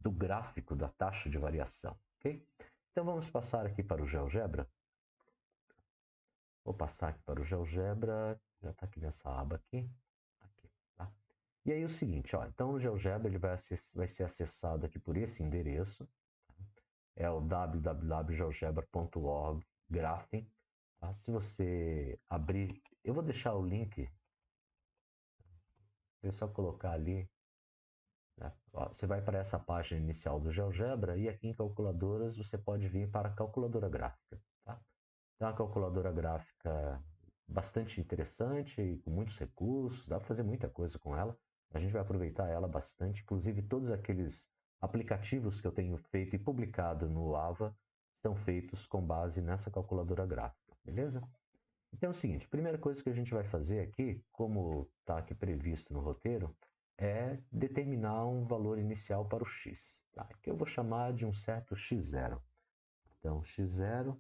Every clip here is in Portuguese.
do gráfico da taxa de variação, ok? Então vamos passar aqui para o GeoGebra. Vou passar aqui para o GeoGebra, já está aqui nessa aba aqui, tá? E aí o seguinte, ó, então o GeoGebra ele vai ser acessado aqui por esse endereço, tá? É o www.geogebra.org graphen, tá? Se você abrir, eu vou deixar o link, é só colocar ali, né? Ó, você vai para essa página inicial do GeoGebra e aqui em calculadoras você pode vir para a calculadora gráfica, tá? É uma calculadora gráfica bastante interessante e com muitos recursos, dá para fazer muita coisa com ela. A gente vai aproveitar ela bastante, inclusive todos aqueles aplicativos que eu tenho feito e publicado no AVA estão feitos com base nessa calculadora gráfica, beleza? Então é o seguinte, a primeira coisa que a gente vai fazer aqui, como está aqui previsto no roteiro, é determinar um valor inicial para o x, tá? Que eu vou chamar de um certo x0. Então, x0,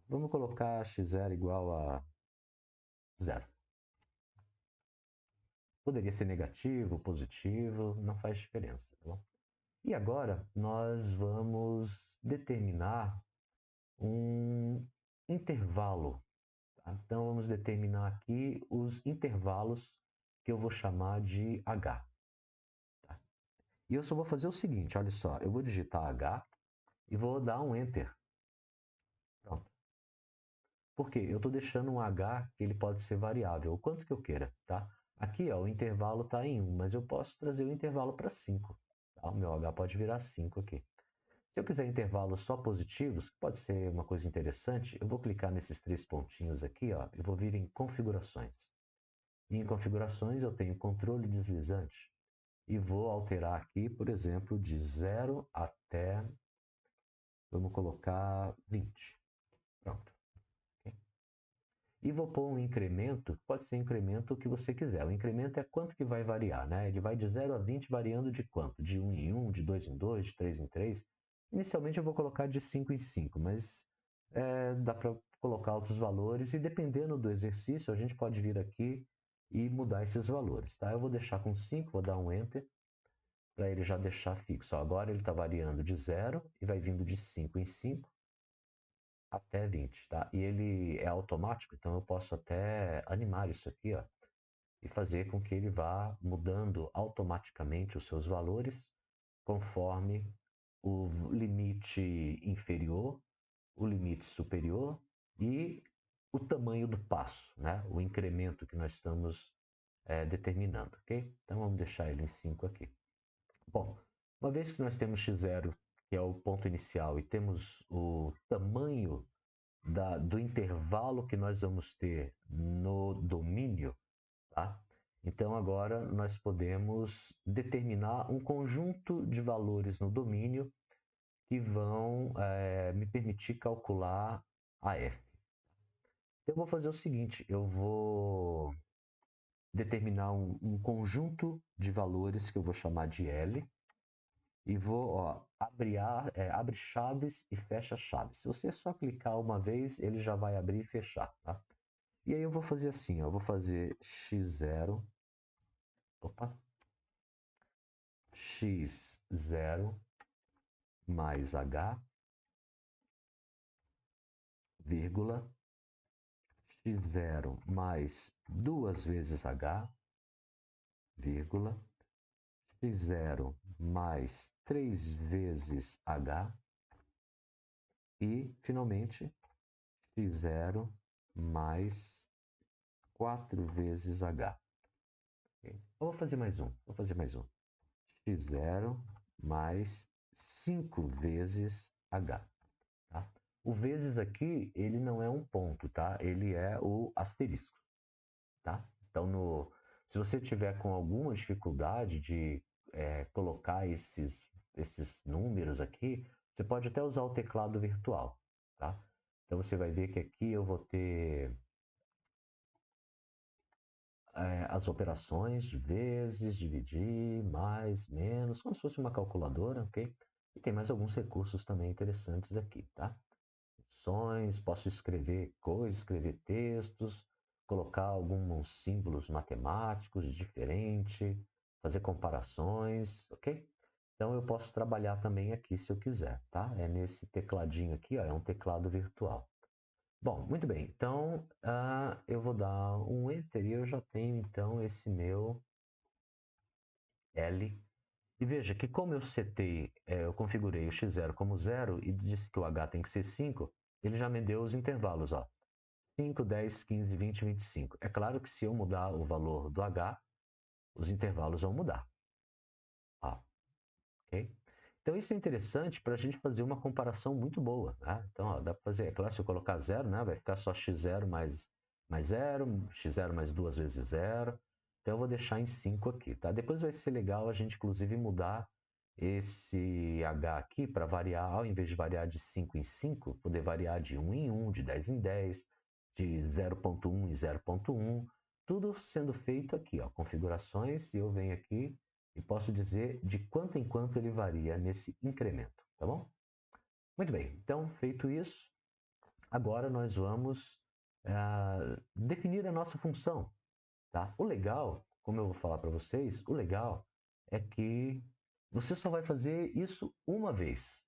vamos colocar x0 igual a 0. Poderia ser negativo, positivo, não faz diferença, tá bom? E agora nós vamos determinar um intervalo, tá? Então vamos determinar aqui os intervalos que eu vou chamar de h. Tá? E eu só vou fazer o seguinte, olha só, eu vou digitar h e vou dar um enter. Pronto. Por quê? Eu estou deixando um h que ele pode ser variável, o quanto que eu queira, tá? Aqui, ó, o intervalo está em 1, mas eu posso trazer o intervalo para 5. Tá? O meu h pode virar 5 aqui. Se eu quiser intervalos só positivos, que pode ser uma coisa interessante, eu vou clicar nesses 3 pontinhos aqui, ó, e vou vir em configurações. E em configurações eu tenho controle deslizante e vou alterar aqui, por exemplo, de 0 até, vamos colocar 20. Pronto. E vou pôr um incremento, pode ser incremento o que você quiser. O incremento é quanto que vai variar, né? Ele vai de 0 a 20 variando de quanto? De 1 em 1, de 2 em 2, de 3 em 3. Inicialmente eu vou colocar de 5 em 5, mas dá para colocar outros valores e dependendo do exercício a gente pode vir aqui e mudar esses valores, tá? Eu vou deixar com 5, vou dar um Enter para ele já deixar fixo. Ó, agora ele está variando de 0 e vai vindo de 5 em 5 até 20, tá? E ele é automático, então eu posso até animar isso aqui, ó, e fazer com que ele vá mudando automaticamente os seus valores conforme o limite inferior, o limite superior e o tamanho do passo, né? O incremento que nós estamos determinando, ok? Então vamos deixar ele em 5 aqui. Bom, uma vez que nós temos x0, que é o ponto inicial, e temos o tamanho do intervalo que nós vamos ter no domínio, tá? Então agora nós podemos determinar um conjunto de valores no domínio que vão me permitir calcular a f. Então eu vou fazer o seguinte, eu vou determinar um conjunto de valores que eu vou chamar de L e vou, ó, abre chaves e fecha chaves. Se você só clicar uma vez, ele já vai abrir e fechar, tá? E aí eu vou fazer assim, ó, eu vou fazer x0, opa, x0 mais h, vírgula, x0 mais 2 vezes h, vírgula, x0 mais 3 vezes h e, finalmente, x0 mais 4 vezes h. Okay? Eu vou fazer mais um, x0 mais 5 vezes h. Tá? O vezes aqui, ele não é um ponto, tá? Ele é o asterisco, tá? Então, se você tiver com alguma dificuldade de colocar esses números aqui, você pode até usar o teclado virtual, tá? Então, você vai ver que aqui eu vou ter as operações de vezes, dividir, mais, menos, como se fosse uma calculadora, ok? E tem mais alguns recursos também interessantes aqui, tá? Funções, posso escrever coisas, escrever textos, colocar alguns símbolos matemáticos diferentes, fazer comparações, ok? Então eu posso trabalhar também aqui se eu quiser, tá? É nesse tecladinho aqui, ó, é um teclado virtual. Bom, muito bem. Então eu vou dar um Enter e eu já tenho então esse meu L. E veja que como eu setei, eu configurei o x0 como 0 e disse que o h tem que ser 5, ele já me deu os intervalos, ó. 5, 10, 15, 20, 25. É claro que se eu mudar o valor do h, os intervalos vão mudar. Ó, ok? Então isso é interessante para a gente fazer uma comparação muito boa. Né? Então ó, dá para fazer, é claro, se eu colocar 0, né, vai ficar só x0 mais 0, x0 mais 2 vezes 0. Então eu vou deixar em 5 aqui. Tá? Depois vai ser legal a gente inclusive mudar esse h aqui para variar, ao invés de variar de 5 em 5, poder variar de 1 em 1, de 10 em 10, de 0.1 em 0.1, tudo sendo feito aqui, ó, configurações, e eu venho aqui e posso dizer de quanto em quanto ele varia nesse incremento, tá bom? Muito bem, então feito isso, agora nós vamos definir a nossa função, tá? O legal, como eu vou falar para vocês, o legal é que você só vai fazer isso uma vez.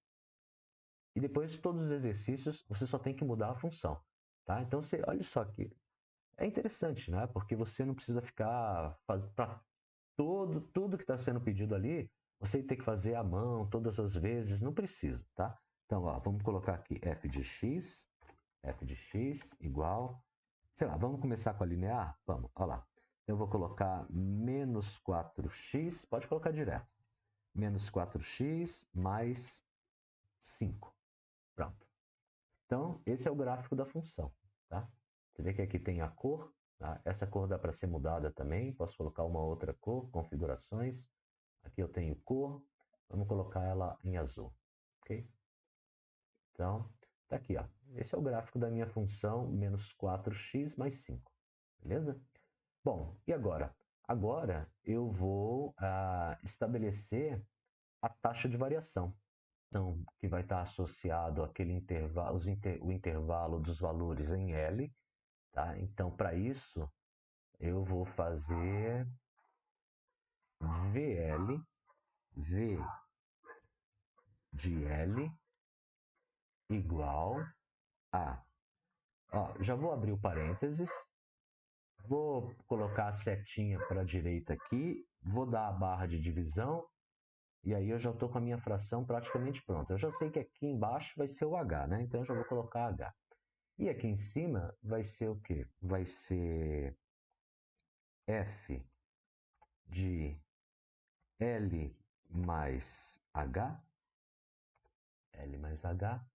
E depois de todos os exercícios, você só tem que mudar a função, tá? Então, você, olha só que é interessante, né? Porque você não precisa ficar para tudo que está sendo pedido ali, você tem que fazer à mão todas as vezes, não precisa, tá? Então, ó, vamos colocar aqui f de x igual, sei lá, vamos começar com a linear? Vamos, olha lá. Eu vou colocar menos 4x, pode colocar direto, menos 4x mais 5. Pronto. Então, esse é o gráfico da função, tá? Você vê que aqui tem a cor, tá? Essa cor dá para ser mudada também, posso colocar uma outra cor, configurações. Aqui eu tenho cor, vamos colocar ela em azul, ok? Então, tá aqui, ó. Esse é o gráfico da minha função menos 4x mais 5, beleza? Bom, e agora? Agora eu vou estabelecer a taxa de variação, que vai estar associado àquele intervalo, o intervalo dos valores em L, tá? Então, para isso, eu vou fazer VL, V de L igual a... Ó, já vou abrir o parênteses, vou colocar a setinha para a direita aqui, vou dar a barra de divisão, e aí eu já estou com a minha fração praticamente pronta. Eu já sei que aqui embaixo vai ser o H, né? Então eu já vou colocar H. E aqui em cima vai ser o quê? Vai ser F de L mais H, L mais H,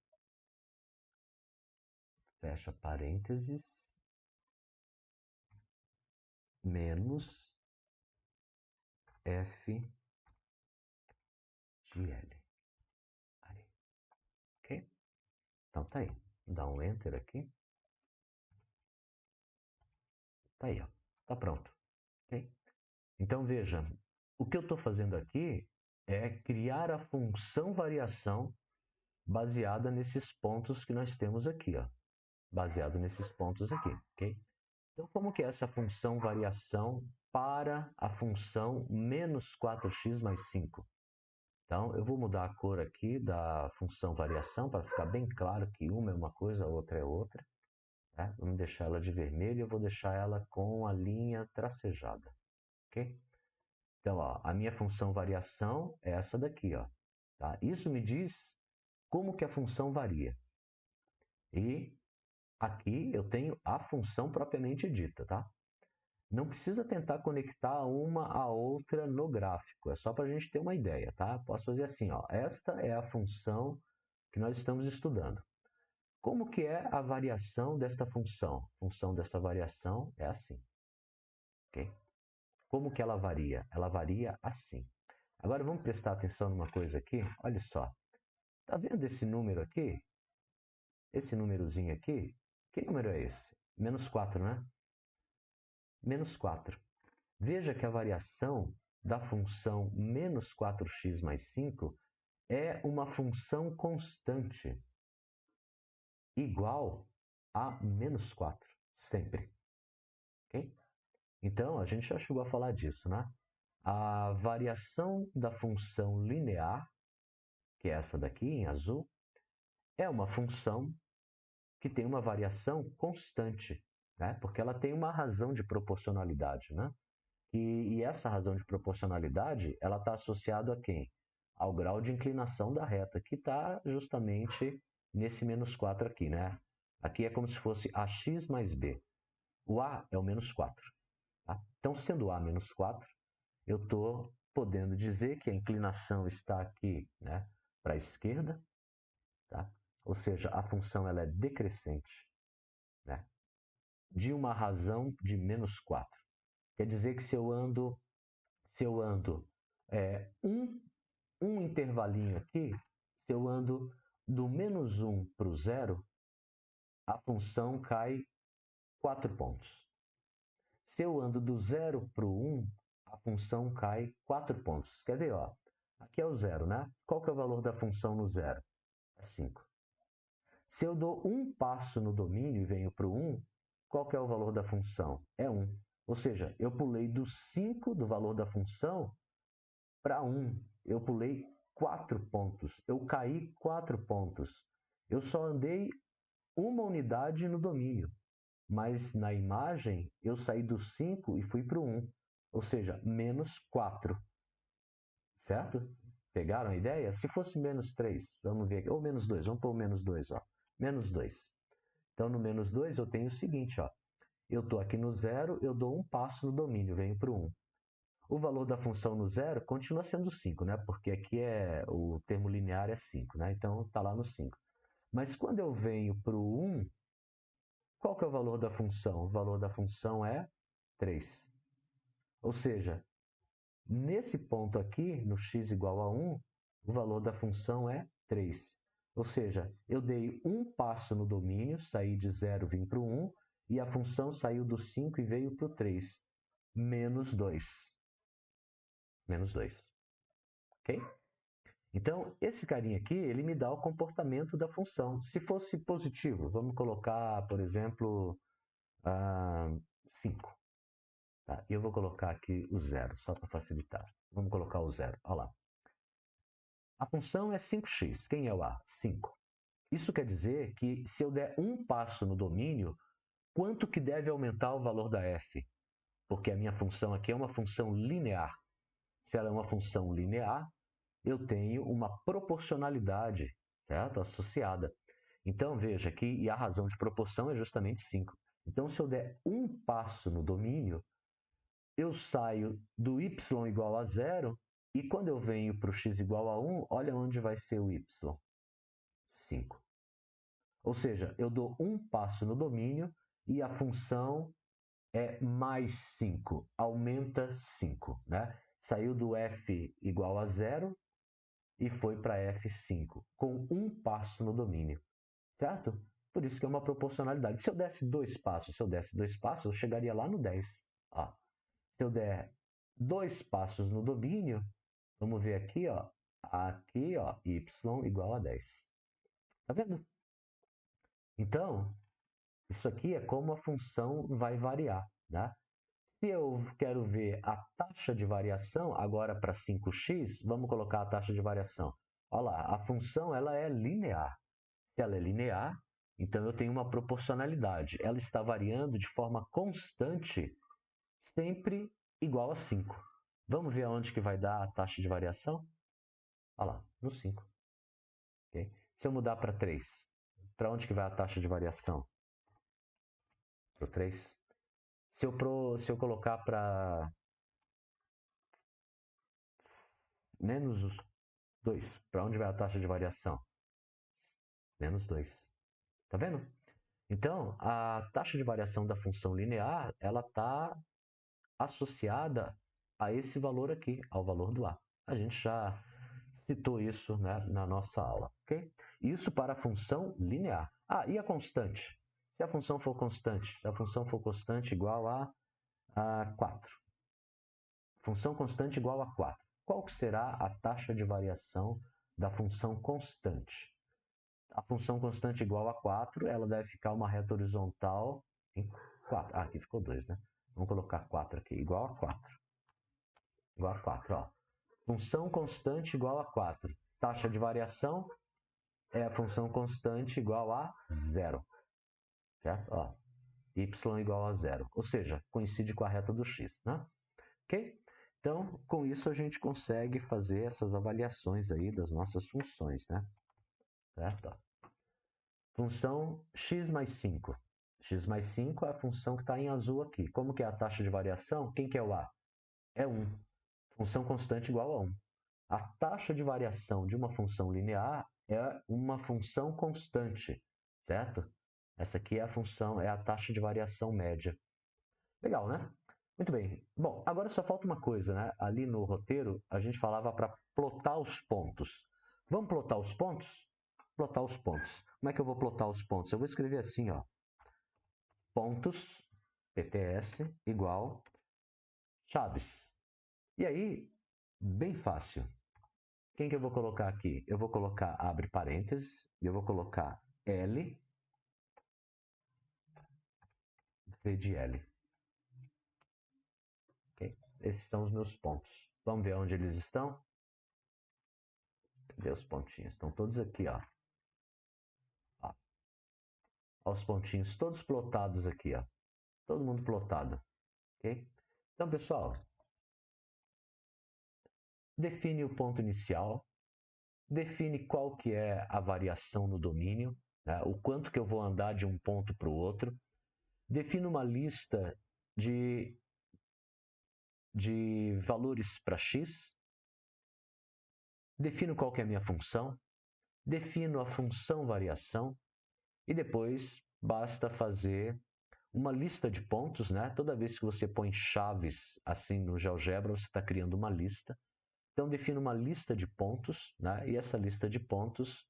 fecha parênteses, menos F de L. Aí, ok? Então tá aí. Dá um Enter aqui. Tá aí, ó. Tá pronto. Ok? Então veja, o que eu estou fazendo aqui é criar a função variação baseada nesses pontos que nós temos aqui, ó. Baseado nesses pontos aqui, ok? Então, como que é essa função variação para a função menos 4x mais 5? Então, eu vou mudar a cor aqui da função variação para ficar bem claro que uma é uma coisa, a outra é outra. Tá? Vamos deixar ela de vermelho, eu vou deixar ela com a linha tracejada, ok? Então, ó, a minha função variação é essa daqui, ó. Tá? Isso me diz como que a função varia. E aqui eu tenho a função propriamente dita, tá? Não precisa tentar conectar uma a outra no gráfico, é só para a gente ter uma ideia, tá? Posso fazer assim, ó. Esta é a função que nós estamos estudando. Como que é a variação desta função? A função dessa variação é assim, ok? Como que ela varia? Ela varia assim. Agora vamos prestar atenção numa coisa aqui. Olha só. Tá vendo esse número aqui? Esse númerozinho aqui? Que número é esse? Menos 4, né? Menos 4. Veja que a variação da função menos 4x mais 5 é uma função constante, igual a menos 4, sempre. Okay? Então, a gente já chegou a falar disso, né? a variação da função linear, que é essa daqui em azul, é uma função que tem uma variação constante, né? Porque ela tem uma razão de proporcionalidade, né? E essa razão de proporcionalidade, ela está associada a quem? Ao grau de inclinação da reta, que está justamente nesse menos 4 aqui, né? Aqui é como se fosse ax mais b. O a é o menos 4. Tá? Então, sendo a menos 4, eu estou podendo dizer que a inclinação está aqui, né, para a esquerda, tá? Ou seja, a função ela é decrescente, né, de uma razão de menos 4. Quer dizer que se eu ando um intervalinho aqui, se eu ando do menos 1 para o zero, a função cai 4 pontos. Se eu ando do zero para o 1, a função cai 4 pontos. Quer ver? Ó? Aqui é o zero, né? Qual que é o valor da função no zero? É 5. Se eu dou um passo no domínio e venho para o 1, qual que é o valor da função? É 1. Ou seja, eu pulei do 5 do valor da função para 1. Eu pulei 4 pontos. Eu caí 4 pontos. Eu só andei uma unidade no domínio, mas na imagem eu saí do 5 e fui para o 1, ou seja, menos 4, certo? Pegaram a ideia? Se fosse menos 3, vamos ver aqui, ou menos 2, vamos pôr o menos 2, ó. Menos 2. Então, no menos 2 eu tenho o seguinte, ó. Eu estou aqui no zero, eu dou um passo no domínio, venho para o 1. O valor da função no zero continua sendo 5, né? Porque aqui o termo linear é 5, né? Então está lá no 5. Mas quando eu venho para o 1, qual que é o valor da função? O valor da função é 3. Ou seja, nesse ponto aqui, no x igual a 1, o valor da função é 3. Ou seja, eu dei um passo no domínio, saí de 0, vim para o 1, e a função saiu do 5 e veio para o 3. Menos 2. Menos 2. Ok? Então, esse carinha aqui, ele me dá o comportamento da função. Se fosse positivo, vamos colocar, por exemplo, 5. Tá? Eu vou colocar aqui o zero, só para facilitar. Vamos colocar o zero. Olha lá. A função é 5x. Quem é o a? 5. Isso quer dizer que se eu der um passo no domínio, quanto que deve aumentar o valor da f? Porque a minha função aqui é uma função linear. Se ela é uma função linear, eu tenho uma proporcionalidade, certo? Associada. Então, veja que e a razão de proporção é justamente 5. Então, se eu der um passo no domínio, eu saio do y igual a zero, e quando eu venho para o x igual a 1, olha onde vai ser o y. 5. Ou seja, eu dou um passo no domínio e a função é mais 5, aumenta 5. Né? Saiu do f igual a zero e foi para f5, com um passo no domínio. Certo? Por isso que é uma proporcionalidade. Se eu desse dois passos, eu chegaria lá no 10. Ó. Se eu der dois passos no domínio, vamos ver aqui, ó, y igual a 10. Tá vendo? Então, isso aqui é como a função vai variar. Né? Se eu quero ver a taxa de variação, agora para 5x, vamos colocar a taxa de variação. Olha lá, a função ela é linear. Se ela é linear, então eu tenho uma proporcionalidade. Ela está variando de forma constante, sempre igual a 5. Vamos ver aonde que vai dar a taxa de variação? Olha lá, no 5. Okay? Se eu mudar para 3, para onde que vai a taxa de variação? Para o 3. Se eu colocar para menos 2, para onde vai a taxa de variação? Menos 2. Tá vendo? Então, a taxa de variação da função linear, ela está associada a esse valor aqui, ao valor do A. A gente já citou isso, né, na nossa aula. Okay? Isso para a função linear. Ah, e a constante? Se a função for constante igual a 4. Função constante igual a 4. Qual que será a taxa de variação da função constante? A função constante igual a 4, ela deve ficar uma reta horizontal em 4. Ah, aqui ficou 2, né? Vamos colocar 4 aqui, igual a 4. igual a 4. Ó. Função constante igual a 4. Taxa de variação é a função constante igual a 0. Certo? Ó, y igual a 0. Ou seja, coincide com a reta do x. Né? Ok? Então, com isso, a gente consegue fazer essas avaliações aí das nossas funções. Né? Certo? Ó. Função x mais 5. X mais 5 é a função que está em azul aqui. Como que é a taxa de variação? Quem que é o A? É 1. Função constante igual a 1. A taxa de variação de uma função linear é uma função constante, certo? Essa aqui é a função, é a taxa de variação média. Legal, né? Muito bem. Bom, agora só falta uma coisa, né? Ali no roteiro, a gente falava para plotar os pontos. Vamos plotar os pontos? Plotar os pontos. Como é que eu vou plotar os pontos? Eu vou escrever assim, ó. Pontos, PTS, igual chaves. E aí, bem fácil. Quem que eu vou colocar aqui? Eu vou colocar, abre parênteses, e eu vou colocar L, V de L. Okay? Esses são os meus pontos. Vamos ver onde eles estão? Cadê os pontinhos? Estão todos aqui, ó. Ó, os pontinhos todos plotados aqui, ó. Todo mundo plotado. Ok? Então, pessoal, define o ponto inicial, define qual que é a variação no domínio, né? O quanto que eu vou andar de um ponto para o outro, define uma lista de valores para x, defino qual que é a minha função, defino a função variação e depois basta fazer uma lista de pontos, né? Toda vez que você põe chaves assim no GeoGebra, você está criando uma lista. Então, defino uma lista de pontos, né? E essa lista de pontos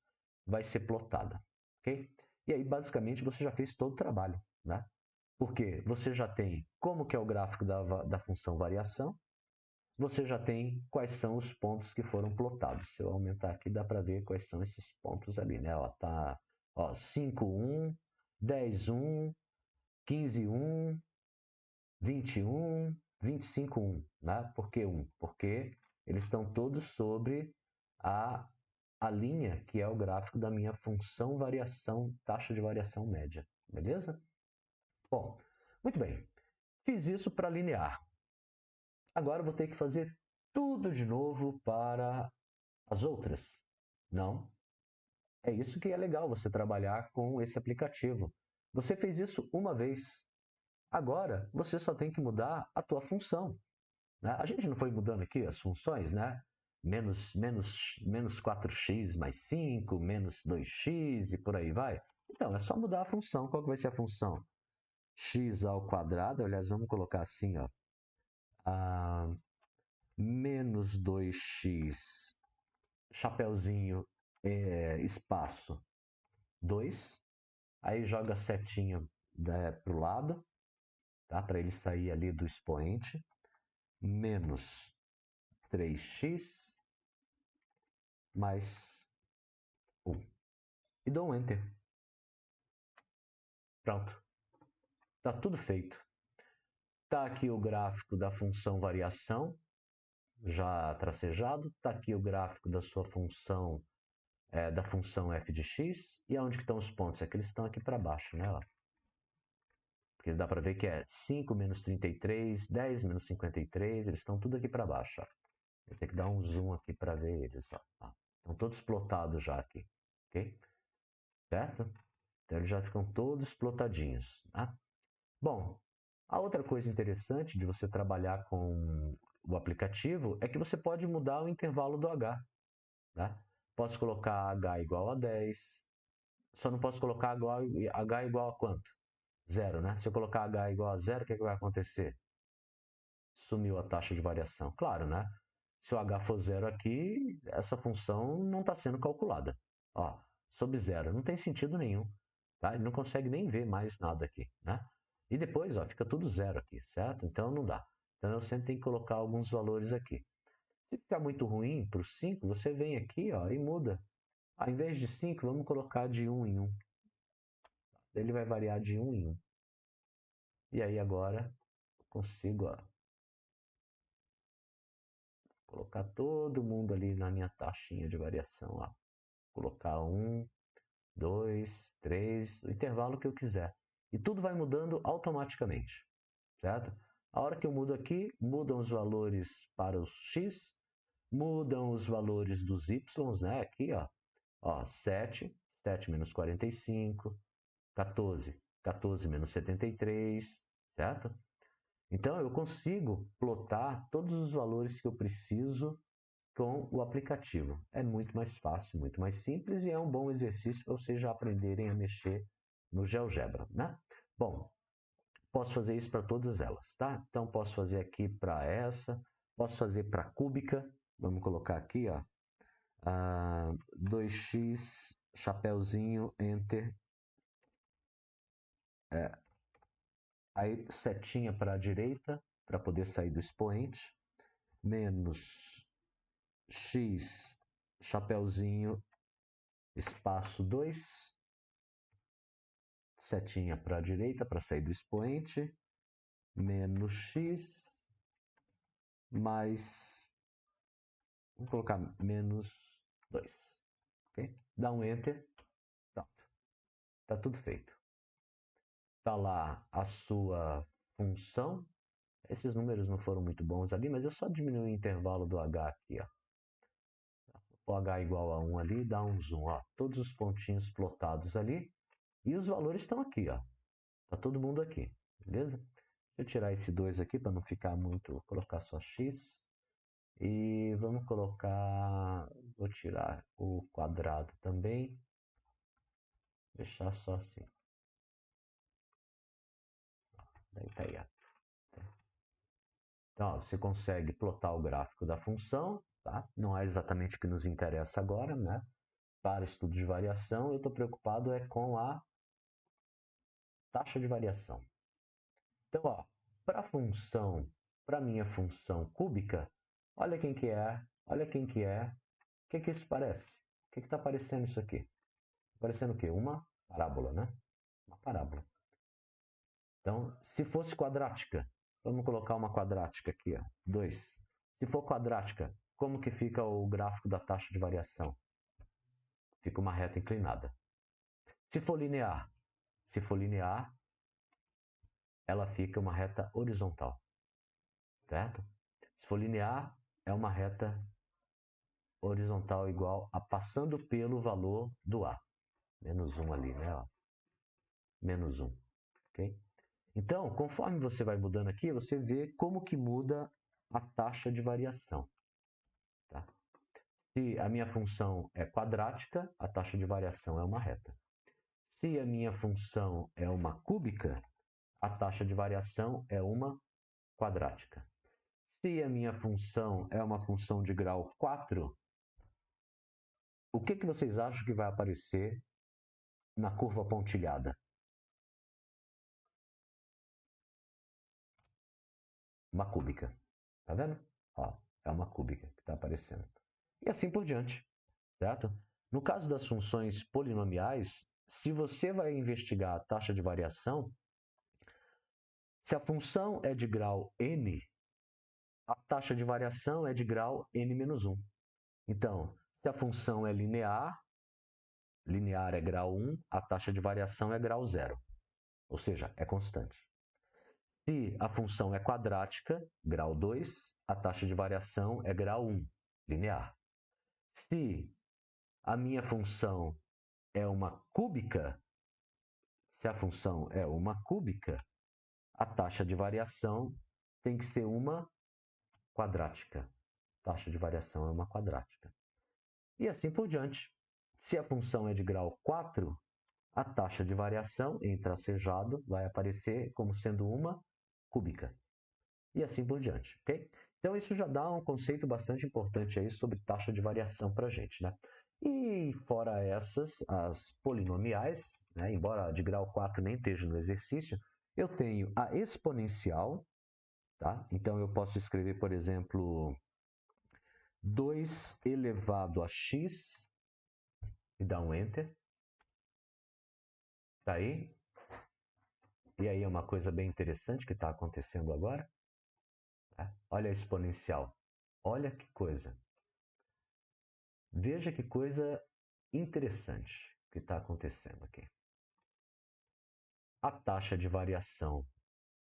vai ser plotada, ok? E aí, basicamente, você já fez todo o trabalho, né? Porque você já tem como que é o gráfico da função variação, você já tem quais são os pontos que foram plotados. Se eu aumentar aqui, dá para ver quais são esses pontos ali, né? Ó, tá, ó, 5, 1, 10, 1, 15, 1, 21, 25, 1. Né? Por que 1? Porque eles estão todos sobre a linha que é o gráfico da minha função variação, taxa de variação média. Beleza? Bom, muito bem. Fiz isso para linear. Agora eu vou ter que fazer tudo de novo para as outras. Não. É isso que é legal você trabalhar com esse aplicativo. Você fez isso uma vez. Agora você só tem que mudar a tua função. Né? A gente não foi mudando aqui as funções, né? Menos 4x mais 5, menos 2x e por aí vai. Então, é só mudar a função. Qual que vai ser a função? X ao quadrado, aliás, vamos colocar assim, ó. Menos 2x, chapeuzinho, espaço 2. Aí joga a setinha para o lado, tá? Para ele sair ali do expoente. Menos 3x mais 1. E dou um Enter. Pronto. Está tudo feito. Está aqui o gráfico da função variação, já tracejado. Está aqui o gráfico da sua função, da função f de x. E onde que estão os pontos? É que eles estão aqui para baixo, né? Ó. Porque dá para ver que é 5 menos 33, 10 menos 53, eles estão tudo aqui para baixo. Ó. Eu tenho que dar um zoom aqui para ver eles. Ó. Estão todos plotados já aqui. Ok? Certo? Então eles já ficam todos plotadinhos. Tá? Bom, a outra coisa interessante de você trabalhar com o aplicativo é que você pode mudar o intervalo do H. Né? Posso colocar H igual a 10, só não posso colocar H igual a quanto? Zero, né? Se eu colocar H igual a zero, o que, é que vai acontecer? Sumiu a taxa de variação. Claro, né? Se o H for zero aqui, essa função não está sendo calculada. Ó, sob zero, não tem sentido nenhum. Tá? Ele não consegue nem ver mais nada aqui. Né? E depois ó, fica tudo zero aqui, certo? Então não dá. Então eu sempre tenho que colocar alguns valores aqui. Se ficar muito ruim para o 5, você vem aqui ó, e muda. Ao invés de 5, vamos colocar de 1 em 1. Ele vai variar de 1 em 1. E aí agora eu consigo ó, colocar todo mundo ali na minha taxinha de variação. Ó. Colocar 1, 2, 3, o intervalo que eu quiser. E tudo vai mudando automaticamente, certo? A hora que eu mudo aqui, mudam os valores para os x, mudam os valores dos y, né? Aqui, ó 7, 7 menos 45, 14, 14 menos 73, certo? Então, eu consigo plotar todos os valores que eu preciso com o aplicativo. É muito mais fácil, muito mais simples e é um bom exercício para vocês já aprenderem a mexer no GeoGebra, né? Bom, posso fazer isso para todas elas, tá? Então, posso fazer aqui para essa, posso fazer para a cúbica, vamos colocar aqui, ó, 2x, chapéuzinho, enter, aí setinha para a direita, para poder sair do expoente, menos x, chapéuzinho, espaço 2, setinha para a direita para sair do expoente, menos x, mais, vamos colocar menos 2. Okay? Dá um enter, pronto. Está tudo feito. Está lá a sua função. Esses números não foram muito bons ali, mas eu só diminui o intervalo do h aqui. Ó. O h igual a 1 ali, dá um zoom. Ó. Todos os pontinhos plotados ali. E os valores estão aqui. Está todo mundo aqui, beleza? Deixa eu tirar esse 2 aqui para não ficar muito. Vou colocar só x. E vamos colocar. Vou tirar o quadrado também. Deixar só assim. Daí tá aí. Então, ó, você consegue plotar o gráfico da função. Tá? Não é exatamente o que nos interessa agora, né? Para estudo de variação, eu estou preocupado com a taxa de variação. Então, para a função, para minha função cúbica, olha quem que é, olha quem que é. O que isso parece? O que está parecendo isso aqui? Parecendo o quê? Uma parábola, né? Uma parábola. Então, se fosse quadrática, vamos colocar uma quadrática aqui, 2. Se for quadrática, como que fica o gráfico da taxa de variação? Fica uma reta inclinada. Se for linear, ela fica uma reta horizontal, certo? Se for linear, é uma reta horizontal igual a passando pelo valor do A. Menos 1 ali, né? Menos 1, ok? Então, conforme você vai mudando aqui, você vê como que muda a taxa de variação. Tá? Se a minha função é quadrática, a taxa de variação é uma reta. Se a minha função é uma cúbica, a taxa de variação é uma quadrática. Se a minha função é uma função de grau 4, o que vocês acham que vai aparecer na curva pontilhada? Uma cúbica. Tá vendo? É uma cúbica que está aparecendo. E assim por diante, certo? No caso das funções polinomiais, se você vai investigar a taxa de variação, se a função é de grau n, a taxa de variação é de grau n-1. Então, se a função é linear, linear é grau 1, a taxa de variação é grau 0, ou seja, é constante. Se a função é quadrática, grau 2, a taxa de variação é grau 1, linear. Se a minha função é uma cúbica, se a função é uma cúbica, a taxa de variação tem que ser uma quadrática. A taxa de variação é uma quadrática. E assim por diante. Se a função é de grau 4, a taxa de variação em tracejado vai aparecer como sendo uma cúbica. E assim por diante, ok? Então isso já dá um conceito bastante importante aí sobre taxa de variação para a gente, né? E fora essas, as polinomiais, né? Embora de grau 4 nem esteja no exercício, eu tenho a exponencial, tá? Então eu posso escrever, por exemplo, 2 elevado a x e dar um enter. Tá aí? E aí é uma coisa bem interessante que está acontecendo agora. Tá? Olha a exponencial. Olha que coisa. Veja que coisa interessante que está acontecendo aqui. A taxa de variação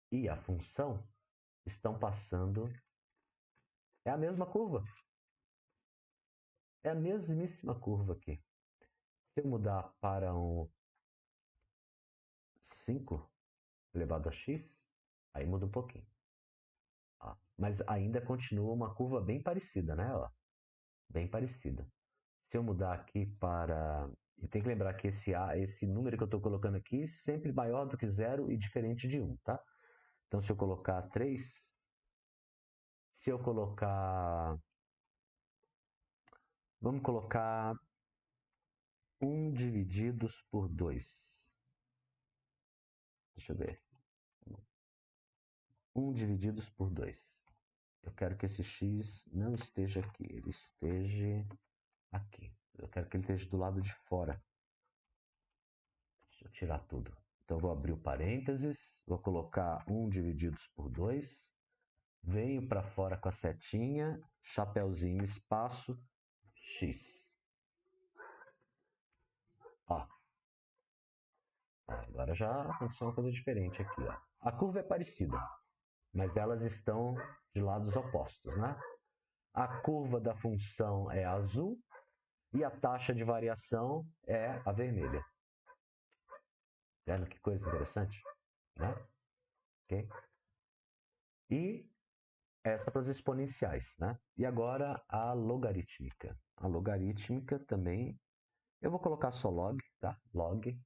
e a função estão passando. É a mesma curva. É a mesmíssima curva aqui. Se eu mudar para um 5 elevado a x, aí muda um pouquinho. Mas ainda continua uma curva bem parecida, né? Ó, bem parecida. Se eu mudar aqui para... E tem que lembrar que esse número que eu estou colocando aqui sempre maior do que 0 e diferente de 1, tá? Então, se eu colocar 3, se eu colocar... Vamos colocar 1 divididos por 2. Deixa eu ver. 1 divididos por 2. Eu quero que esse x não esteja aqui, ele esteja aqui. Eu quero que ele esteja do lado de fora. Deixa eu tirar tudo. Então, eu vou abrir o parênteses, vou colocar 1 divididos por 2. Venho para fora com a setinha, chapéuzinho, espaço, x. Ó. Agora já aconteceu uma coisa diferente aqui. Ó. A curva é parecida, mas elas estão de lados opostos, né? A curva da função é azul e a taxa de variação é a vermelha. Olha que coisa interessante, né? Okay? E essa para as exponenciais, né? E agora a logarítmica. A logarítmica também, eu vou colocar só log, tá? Log.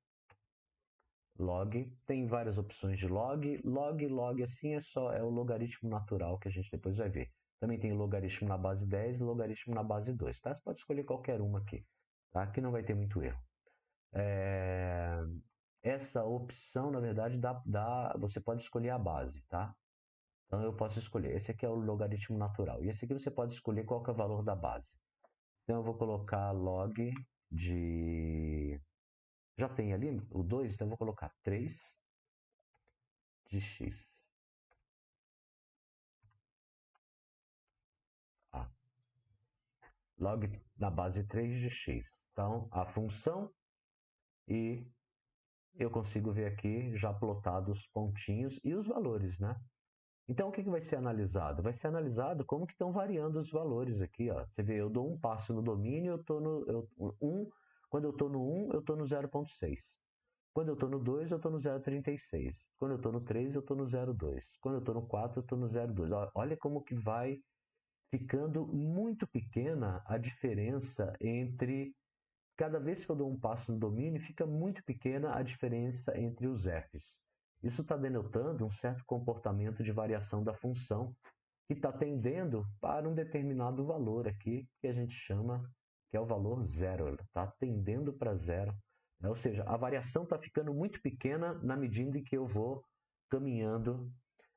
Tem várias opções de log. Log assim é o logaritmo natural que a gente depois vai ver. Também tem logaritmo na base 10 e logaritmo na base 2, tá? Você pode escolher qualquer uma aqui, tá? Aqui não vai ter muito erro. Essa opção, na verdade, você pode escolher a base, tá? Então eu posso escolher. Esse aqui é o logaritmo natural. E esse aqui você pode escolher qual que é o valor da base. Então eu vou colocar log de... Já tem ali o 2, então eu vou colocar 3 de x. Log na base 3 de x. Então a função e eu consigo ver aqui já plotados os pontinhos e os valores, né? Então, o que vai ser analisado? Vai ser analisado como que estão variando os valores aqui. Ó. Você vê, eu dou um passo no domínio, quando eu estou no 1, eu estou no 0,6. Quando eu estou no 2, eu estou no 0,36. Quando eu estou no 3, eu estou no 0,2. Quando eu estou no 4, eu estou no 0,2. Olha como que vai ficando muito pequena a diferença entre... Cada vez que eu dou um passo no domínio, fica muito pequena a diferença entre os f's. Isso está denotando um certo comportamento de variação da função que está tendendo para um determinado valor aqui, que a gente chama que é o valor zero. Ela está tendendo para zero. Né? Ou seja, a variação está ficando muito pequena na medida em que eu vou caminhando,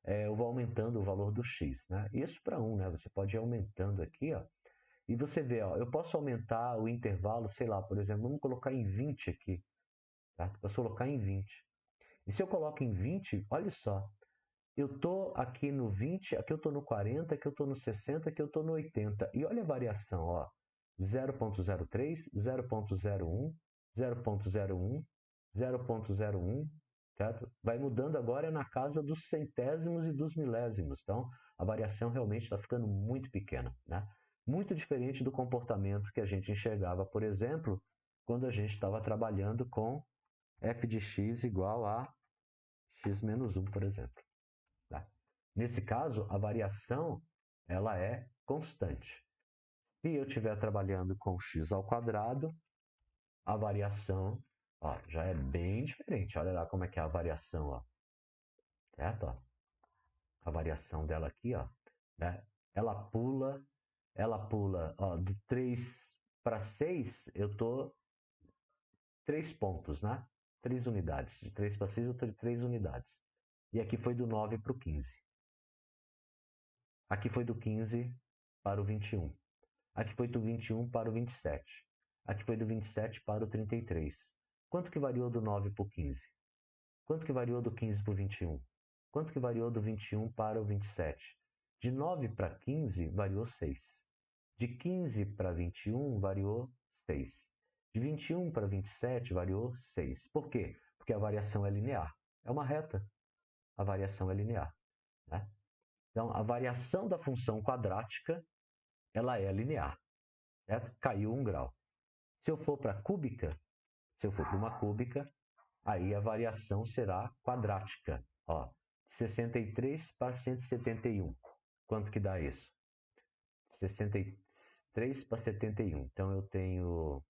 eu vou aumentando o valor do x. Né? Isso para 1, né? Você pode ir aumentando aqui, ó, e você vê, ó, eu posso aumentar o intervalo, sei lá, por exemplo, vamos colocar em 20 aqui. Tá? Posso colocar em 20. E se eu coloco em 20, olha só, eu estou aqui no 20, aqui eu estou no 40, aqui eu estou no 60, aqui eu estou no 80. E olha a variação, ó, 0.03, 0.01, 0.01, 0.01, certo? Vai mudando agora na casa dos centésimos e dos milésimos. Então, a variação realmente está ficando muito pequena, né? Muito diferente do comportamento que a gente enxergava, por exemplo, quando a gente estava trabalhando com f de x igual a x menos 1, por exemplo. Tá? Nesse caso, a variação ela é constante. Se eu estiver trabalhando com x ao quadrado, a variação ó, já é bem diferente. Olha lá como é que é a variação. Ó. Certo? Ó. A variação dela aqui, ó, né? Ela pula ó, do 3 para 6, eu estou 3 pontos, né? 3 unidades. De 3 para 6, eu estou de 3 unidades. E aqui foi do 9 para o 15. Aqui foi do 15 para o 21. Aqui foi do 21 para o 27. Aqui foi do 27 para o 33. Quanto que variou do 9 para o 15? Quanto que variou do 15 para o 21? Quanto que variou do 21 para o 27? De 9 para 15, variou 6. De 15 para 21, variou 6. De 21 para 27, variou 6. Por quê? Porque a variação é linear. É uma reta. A variação é linear. Né? Então, a variação da função quadrática, ela é linear. Certo? Caiu 1 grau. Se eu for para cúbica, se eu for para uma cúbica, aí a variação será quadrática. Ó, 63 para 171. Quanto que dá isso? 63 para 71. Então, eu tenho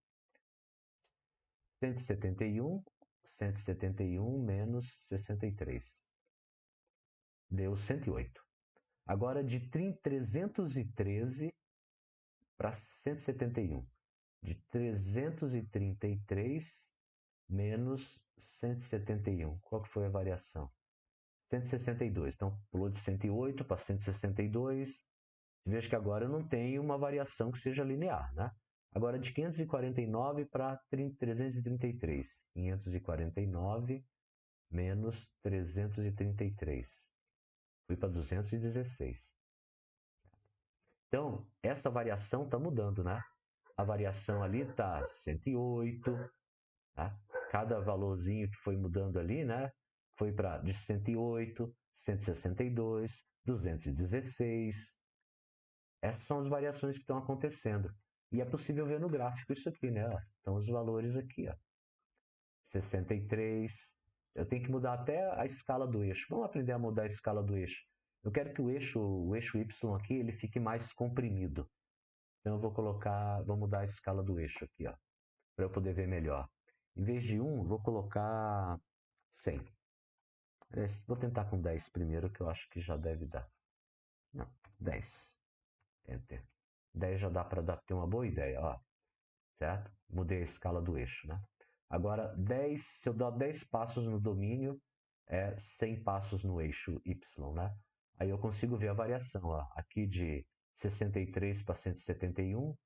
171 menos 63. Deu 108. Agora, de 313 para 171. De 333 menos 171. Qual que foi a variação? 162. Então, pulou de 108 para 162. Você veja que agora eu não tenho uma variação que seja linear, né? Agora, de 549 para 333. 549 menos 333. Fui para 216. Então, essa variação está mudando, né? A variação ali está 108, tá? Cada valorzinho que foi mudando ali, né? Foi para de 108, 162, 216. Essas são as variações que estão acontecendo. E é possível ver no gráfico isso aqui, né? Então, os valores aqui, ó. 63. Eu tenho que mudar até a escala do eixo. Vamos aprender a mudar a escala do eixo. Eu quero que o eixo Y aqui, ele fique mais comprimido. Então, eu vou mudar a escala do eixo aqui, ó, para eu poder ver melhor. Em vez de 1, vou colocar 100. Vou tentar com 10 primeiro, que eu acho que já deve dar. Não, 10. Enter. 10 já dá para ter uma boa ideia, ó. Certo? Mudei a escala do eixo, né? Agora, 10, se eu dar 10 passos no domínio, é 100 passos no eixo Y, né? Aí eu consigo ver a variação, ó. Aqui de 63 para 171,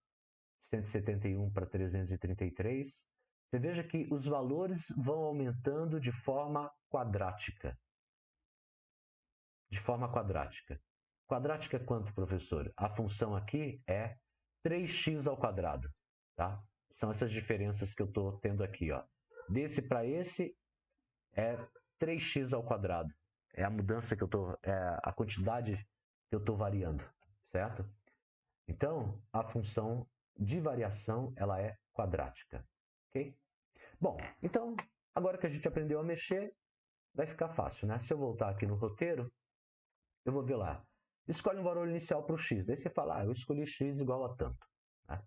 171 para 333. Você veja que os valores vão aumentando de forma quadrática. De forma quadrática. Quadrática é quanto, professor? A função aqui é 3x ao quadrado. Tá? São essas diferenças que eu estou tendo aqui. Ó. Desse para esse é 3x ao quadrado. É a mudança que eu estou, é a quantidade que eu estou variando, certo? Então, a função de variação ela é quadrática. Ok? Bom, então, agora que a gente aprendeu a mexer, vai ficar fácil, né? Se eu voltar aqui no roteiro, eu vou ver lá. Escolhe um valor inicial para o x. Daí você fala, eu escolhi x igual a tanto. Né?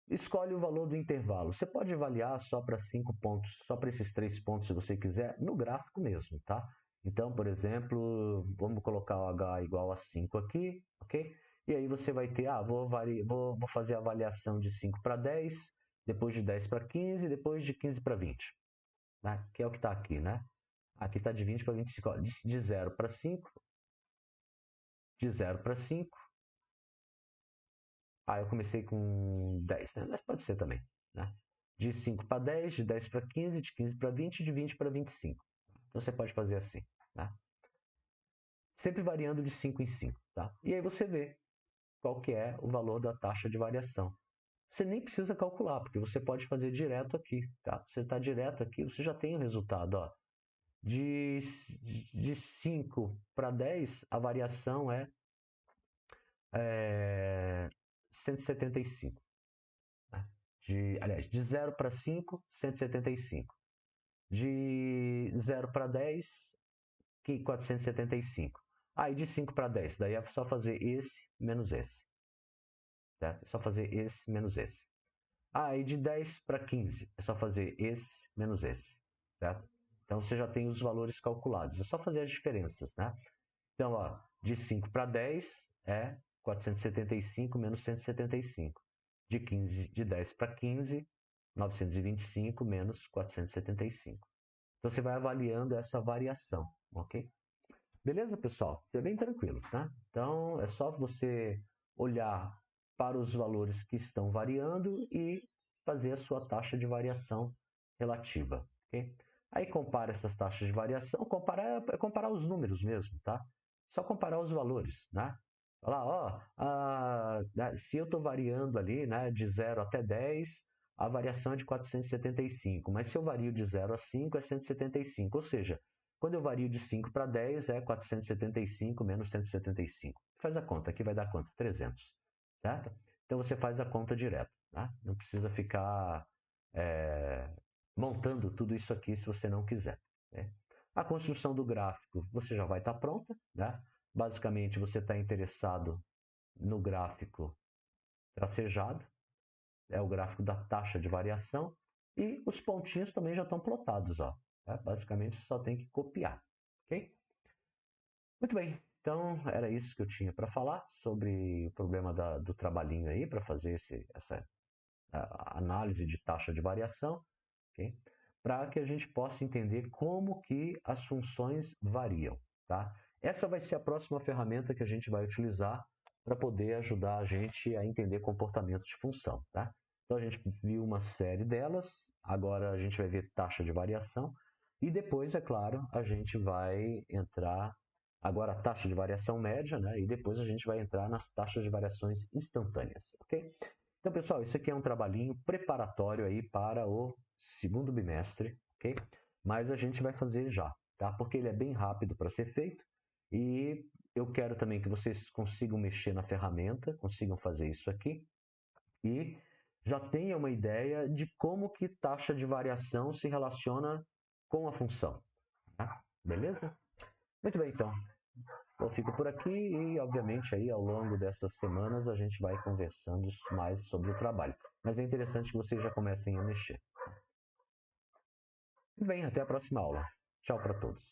Escolhe o valor do intervalo. Você pode avaliar só para 5 pontos, só para esses 3 pontos, se você quiser, no gráfico mesmo, tá? Então, por exemplo, vamos colocar o h igual a 5 aqui, ok? E aí você vai ter, vou fazer a avaliação de 5 para 10, depois de 10 para 15, depois de 15 para 20. Né? Que é o que está aqui, né? Aqui está de 20 para 25, de 0 para 5, de 0 para 5. Eu comecei com 10, né? Mas pode ser também, né? De 5 para 10, de 10 para 15, de 15 para 20, de 20 para 25. Então você pode fazer assim, né? Sempre variando de 5 em 5, tá? E aí você vê qual que é o valor da taxa de variação. Você nem precisa calcular, porque você pode fazer direto aqui, tá? Você está direto aqui, você já tem o resultado, ó. De 5 para 10, a variação é 175. Né? De 0 para 5, 175. De 0 para 10, 475. Aí de 5 para 10, daí é só fazer esse menos esse. Certo? É só fazer esse menos esse. Aí de 10 para 15, é só fazer esse menos esse. Certo? Então você já tem os valores calculados. É só fazer as diferenças. Né? Então, ó, de 5 para 10 é 475 menos 175. De 10 para 15, 925 menos 475. Então, você vai avaliando essa variação, ok? Beleza, pessoal? É bem tranquilo, tá? Então, é só você olhar para os valores que estão variando e fazer a sua taxa de variação relativa, ok? Aí, compara essas taxas de variação, comparar os números mesmo, tá? só comparar os valores, né? Falar, ó, se eu estou variando ali, né, de 0 até 10, a variação é de 475, mas se eu vario de 0 a 5 é 175, ou seja, quando eu vario de 5 para 10 é 475 menos 175. Faz a conta, aqui vai dar quanto? 300, certo? Então você faz a conta direto, né? Não precisa ficar montando tudo isso aqui se você não quiser, né? A construção do gráfico você já vai estar pronta, né? Basicamente você está interessado no gráfico tracejado, é o gráfico da taxa de variação, e os pontinhos também já estão plotados, ó. Tá? Basicamente você só tem que copiar, ok? Muito bem, então era isso que eu tinha para falar sobre o problema do trabalhinho aí, para fazer essa análise de taxa de variação, okay? Para que a gente possa entender como que as funções variam, tá? Essa vai ser a próxima ferramenta que a gente vai utilizar para poder ajudar a gente a entender comportamento de função, tá? Então a gente viu uma série delas, agora a gente vai ver taxa de variação e depois, é claro, a gente vai entrar agora a taxa de variação média, né? E depois a gente vai entrar nas taxas de variações instantâneas, ok? Então, pessoal, isso aqui é um trabalhinho preparatório aí para o segundo bimestre, ok? Mas a gente vai fazer já, tá? Porque ele é bem rápido para ser feito e eu quero também que vocês consigam mexer na ferramenta, consigam fazer isso aqui e já tenham uma ideia de como que taxa de variação se relaciona com a função, tá? Beleza? Muito bem, então. Eu fico por aqui e, obviamente, aí ao longo dessas semanas a gente vai conversando mais sobre o trabalho. Mas é interessante que vocês já comecem a mexer. Bem, até a próxima aula. Tchau para todos.